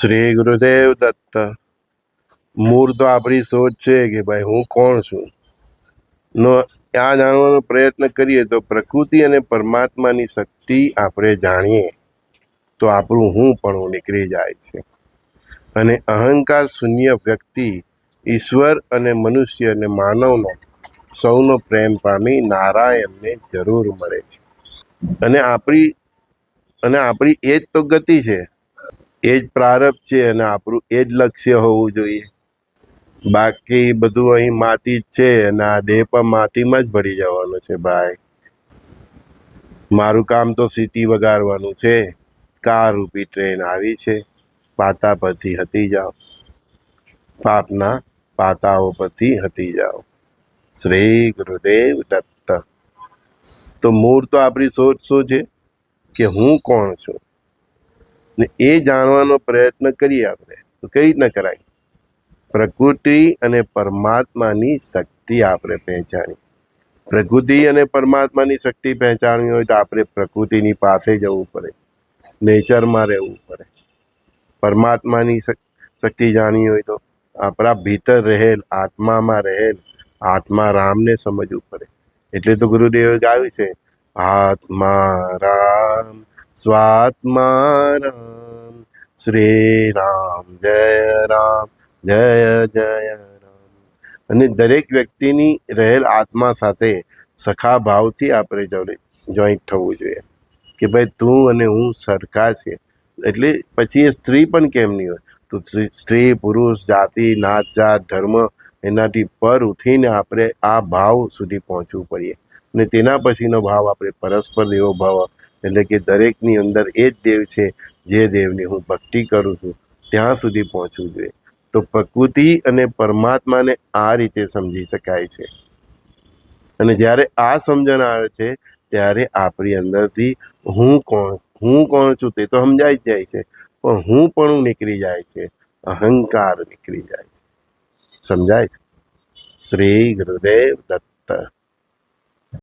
શ્રી ગુરુદેવ દત્ત. મૂળ તો આપણી સોચ છે કે ભાઈ હું કોણ છું નો આ જાણવાનો પ્રયત્ન કરીએ તો પ્રકૃતિ અને પરમાત્માની શક્તિ આપણે જાણીએ તો આપણું હું પણ નીકળી જાય છે. અને અહંકાર શૂન્ય વ્યક્તિ ઈશ્વર અને મનુષ્ય અને માનવનો સૌનો પ્રેમ પામી નારાયણને જરૂર મળે છે. અને આપણી એ જ તો ગતિ છે, એ જ પ્રારબ્ધ છે અને આપણું એ જ લક્ષ્ય હોવું જોઈએ. બાકી બધું અહીં માટી જ છે અને આ દેહ પર માટીમાં જ ભળી જવાનું છે. ભાઈ મારું કામ તો સીટી વગાડવાનું છે. કાર રૂપી ટ્રેન આવી છે, પાતા પરથી હતી જાઓ, પાપના પાતાઓ પરથી હતી જાઓ. શ્રી ગુરુદેવ દત્ત. તો મૂળ તો આપણી સોચ શું છે કે હું કોણ છું ને એ જાણવાનો પ્રયત્ન કરીએ આપણે તો કઈ રીતના કરાય. પ્રકૃતિ અને પરમાત્માની શક્તિ આપણે પહેચાની. પ્રકૃતિ અને પરમાત્માની શક્તિ પહેચાનવી હોય તો આપણે પ્રકૃતિની પાસે જવું પડે, નેચરમાં રહેવું પડે. પરમાત્માની શક્તિ જાણવી હોય તો આપણા ભીતર રહેલ આત્મામાં રહેલ આત્મા રામને સમજવું પડે. એટલે તો ગુરુદેવે ગાયું છે, આત્મા રામ સ્વાત્મા રામ શ્રી રામ જય રામ જય જય રામ. અને દરેક વ્યક્તિની રહેલ આત્મા સાથે સખા ભાવથી આપણે જોઈન્ટ થવું જોઈએ કે ભાઈ તું અને હું સરખા છે. એટલે પછી એ સ્ત્રી પણ કેમ નહીં હોય, તો સ્ત્રી પુરુષ જાતિ નાત જાત ધર્મ એનાથી પર ઉઠીને આપણે આ ભાવ સુધી પહોંચવું પડીએ. અને તેના પછીનો ભાવ આપણે પરસ્પર દેવો ભાવ, એટલે કે દરેકની અંદર એ જ દેવ છે જે દેવની હું ભક્તિ કરું છું, ત્યાં સુધી પહોંચવું જોઈએ. તો પ્રકૃતિ અને પરમાત્માને આ રીતે સમજી શકાય છે. અને જ્યારે આ સમજણ આવે છે ત્યારે આપણી અંદરથી હું કોણ છું તે તો સમજાઈ જ જાય છે, પણ હું પણ નીકળી જાય છે, અહંકાર નીકળી જાય છે. સમજાય છે. શ્રી ગુરુદેવ દત્ત.